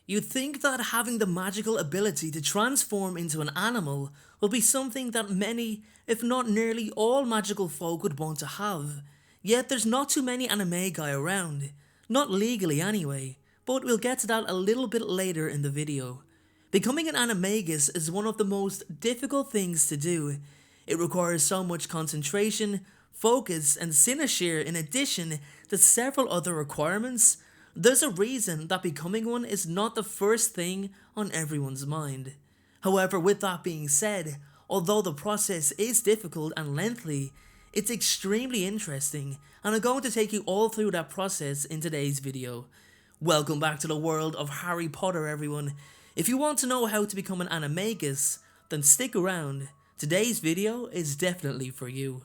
You'd think that having the magical ability to transform into an animal would be something that many, if not nearly all magical folk would want to have. Yet there's not too many animagi around. Not legally anyway, but we'll get to that a little bit later in the video. Becoming an animagus is one of the most difficult things to do. It requires so much concentration, focus, and cynosure in addition to several other requirements. There's a reason that becoming one is not the first thing on everyone's mind. However, with that being said, although the process is difficult and lengthy, it's extremely interesting, and I'm going to take you all through that process in today's video. Welcome back to the world of Harry Potter, everyone. If you want to know how to become an animagus, then stick around. Today's video is definitely for you.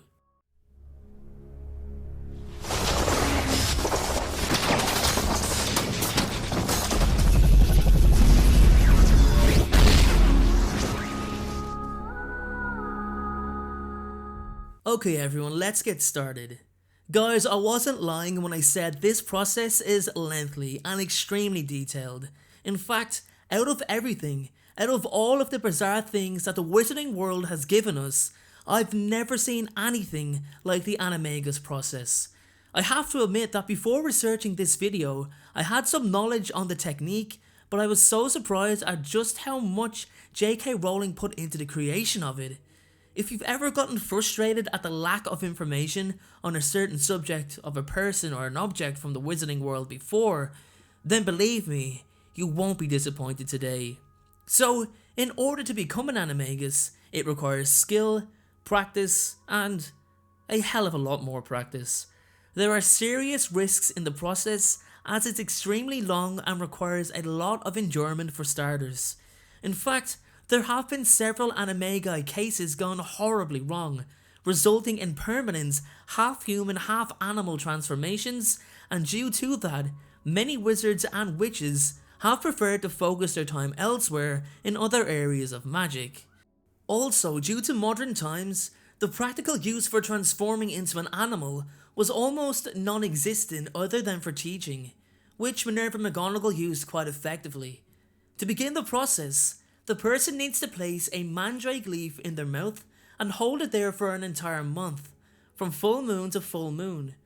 Okay everyone, let's get started. Guys, I wasn't lying when I said this process is lengthy and extremely detailed. In fact, out of everything, out of all of the bizarre things that the wizarding world has given us, I've never seen anything like the animagus process. I have to admit that before researching this video, I had some knowledge on the technique, but I was so surprised at just how much J.K. Rowling put into the creation of it. If you've ever gotten frustrated at the lack of information on a certain subject of a person or an object from the wizarding world before, then believe me, you won't be disappointed today. So, in order to become an animagus, it requires skill, practice, and a hell of a lot more practice. There are serious risks in the process as it's extremely long and requires a lot of endurance for starters. In fact, there have been several animagi cases gone horribly wrong, resulting in permanent half-human half-animal transformations, and due to that, many wizards and witches have preferred to focus their time elsewhere in other areas of magic. Also, due to modern times, the practical use for transforming into an animal was almost non-existent other than for teaching, which Minerva McGonagall used quite effectively. To begin the process, the person needs to place a mandrake leaf in their mouth and hold it there for an entire month, from full moon to full moon.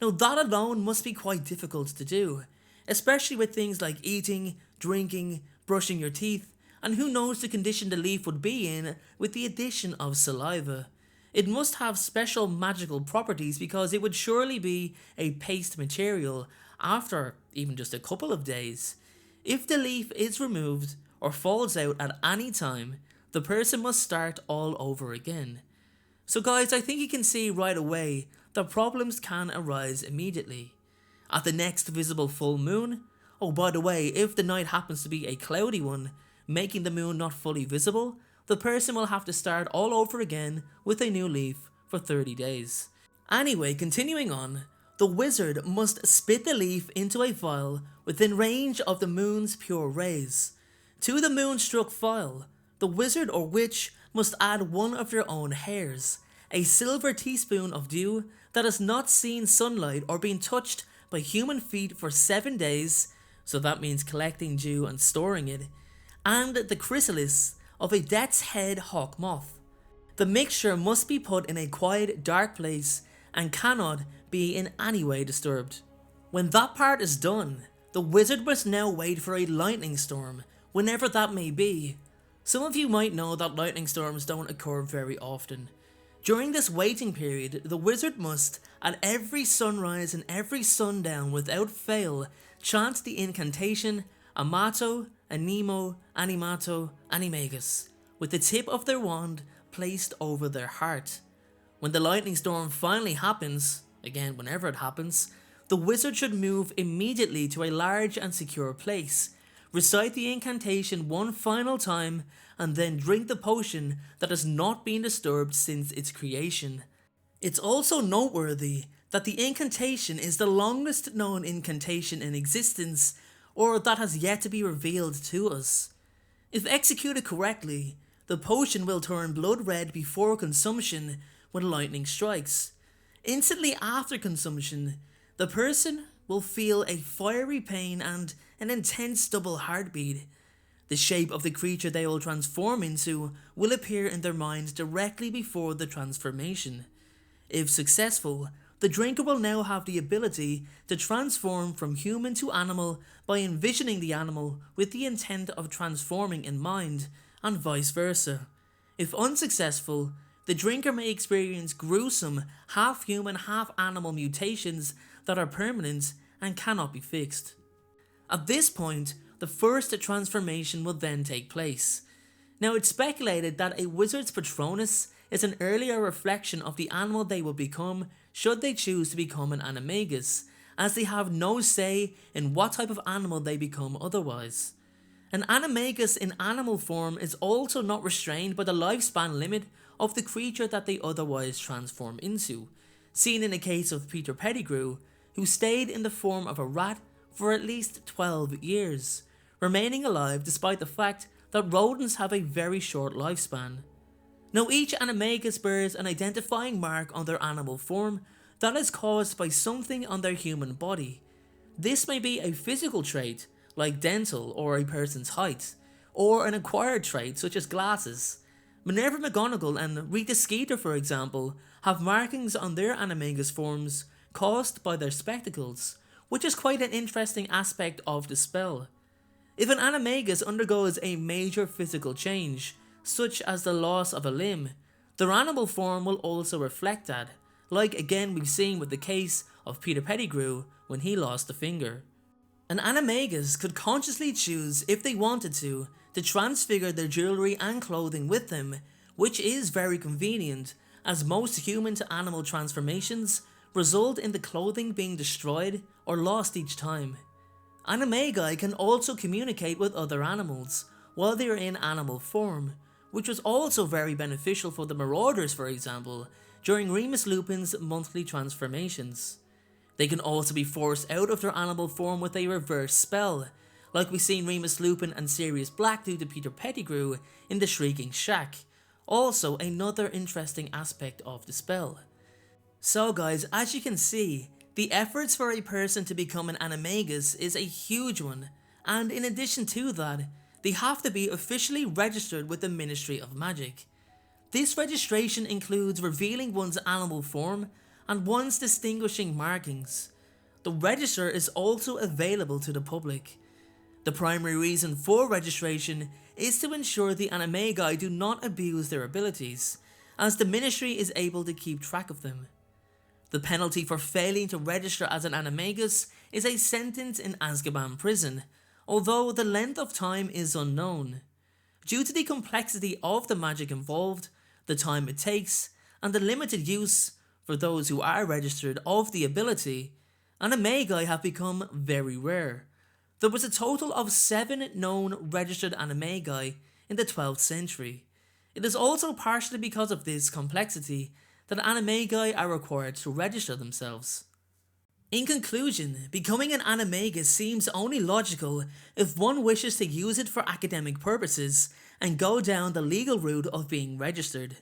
Now that alone must be quite difficult to do, especially with things like eating, drinking, brushing your teeth, and who knows the condition the leaf would be in with the addition of saliva. It must have special magical properties because it would surely be a paste material after even just a couple of days. If the leaf is removed or falls out at any time, the person must start all over again. So guys, I think you can see right away that problems can arise immediately. At the next visible full moon, oh by the way, if the night happens to be a cloudy one, making the moon not fully visible, the person will have to start all over again with a new leaf for 30 days. Anyway, continuing on, the wizard must spit the leaf into a vial within range of the moon's pure rays. To the moonstruck vial, the wizard or witch must add one of their own hairs, a silver teaspoon of dew that has not seen sunlight or been touched by human feet for 7 days, so that means collecting dew and storing it, and the chrysalis of a death's head hawk moth. The mixture must be put in a quiet, dark place and cannot be in any way disturbed. When that part is done, the wizard must now wait for a lightning storm, whenever that may be. Some of you might know that lightning storms don't occur very often. During this waiting period, the wizard must, at every sunrise and every sundown without fail, chant the incantation Amato, Animo, Animato, Animagus, with the tip of their wand placed over their heart. When the lightning storm finally happens, again whenever it happens, the wizard should move immediately to a large and secure place, recite the incantation one final time, and then drink the potion that has not been disturbed since its creation. It's also noteworthy that the incantation is the longest known incantation in existence, or that has yet to be revealed to us. If executed correctly, the potion will turn blood red before consumption when lightning strikes. Instantly after consumption, the person will feel a fiery pain and an intense double heartbeat. The shape of the creature they will transform into will appear in their minds directly before the transformation. If successful, the drinker will now have the ability to transform from human to animal by envisioning the animal with the intent of transforming in mind, and vice versa. If unsuccessful, the drinker may experience gruesome half-human, half-animal mutations that are permanent and cannot be fixed. At this point, the first transformation will then take place. Now, it's speculated that a wizard's Patronus is an earlier reflection of the animal they will become should they choose to become an animagus, as they have no say in what type of animal they become otherwise. An animagus in animal form is also not restrained by the lifespan limit of the creature that they otherwise transform into, seen in the case of Peter Pettigrew, who stayed in the form of a rat for at least 12 years, remaining alive despite the fact that rodents have a very short lifespan. Now, each animagus bears an identifying mark on their animal form that is caused by something on their human body. This may be a physical trait, like dental or a person's height, or an acquired trait such as glasses. Minerva McGonagall and Rita Skeeter, for example, have markings on their animagus forms caused by their spectacles, which is quite an interesting aspect of the spell. If an animagus undergoes a major physical change, such as the loss of a limb, their animal form will also reflect that, like again we've seen with the case of Peter Pettigrew when he lost a finger. An animagus could consciously choose, if they wanted to transfigure their jewellery and clothing with them, which is very convenient, as most human to animal transformations result in the clothing being destroyed or lost each time. Animagi can also communicate with other animals while they are in animal form, which was also very beneficial for the Marauders, for example, during Remus Lupin's monthly transformations. They can also be forced out of their animal form with a reverse spell, like we've seen Remus Lupin and Sirius Black do to Peter Pettigrew in the Shrieking Shack, also another interesting aspect of the spell. So guys, as you can see, the efforts for a person to become an animagus is a huge one, and in addition to that, they have to be officially registered with the Ministry of Magic. This registration includes revealing one's animal form and one's distinguishing markings. The register is also available to the public. The primary reason for registration is to ensure the animagi do not abuse their abilities, as the Ministry is able to keep track of them. The penalty for failing to register as an animagus is a sentence in Azkaban prison, although the length of time is unknown. Due to the complexity of the magic involved, the time it takes, and the limited use, for those who are registered, of the ability, animagi have become very rare. There was a total of 7 known registered animagi in the 12th century. It is also partially because of this complexity that animagi are required to register themselves. In conclusion, becoming an animagus seems only logical if one wishes to use it for academic purposes and go down the legal route of being registered.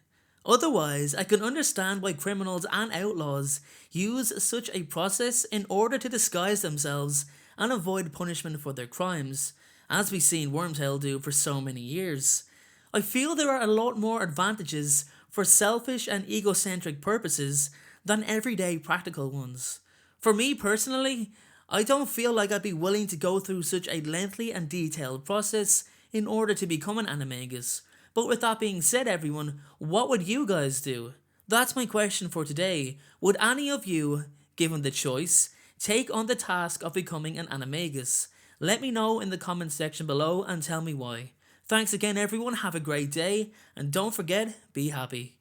Otherwise, I can understand why criminals and outlaws use such a process in order to disguise themselves and avoid punishment for their crimes, as we've seen Wormtail do for so many years. I feel there are a lot more advantages for selfish and egocentric purposes than everyday practical ones. For me personally, I don't feel like I'd be willing to go through such a lengthy and detailed process in order to become an animagus. But with that being said, everyone, what would you guys do? That's my question for today. Would any of you, given the choice, take on the task of becoming an animagus? Let me know in the comments section below and tell me why. Thanks again everyone, have a great day, and don't forget, be happy.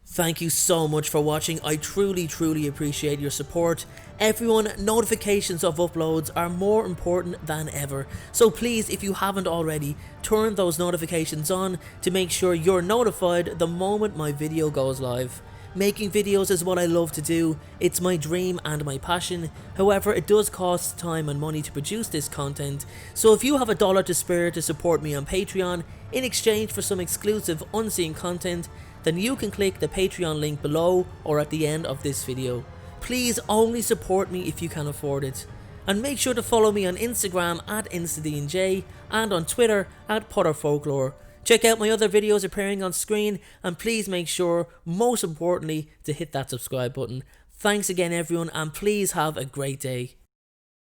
Thank you so much for watching. I truly appreciate your support. Everyone, notifications of uploads are more important than ever, so please, if you haven't already, turn those notifications on to make sure you're notified the moment my video goes live. Making videos is what I love to do, it's my dream and my passion. However, it does cost time and money to produce this content, so if you have $1 to spare to support me on Patreon in exchange for some exclusive unseen content, then you can click the Patreon link below or at the end of this video. Please only support me if you can afford it. And make sure to follow me on Instagram at InstaDNJ and on Twitter at Folklore. Check out my other videos appearing on screen, and please make sure, most importantly, to hit that subscribe button. Thanks again everyone, and please have a great day.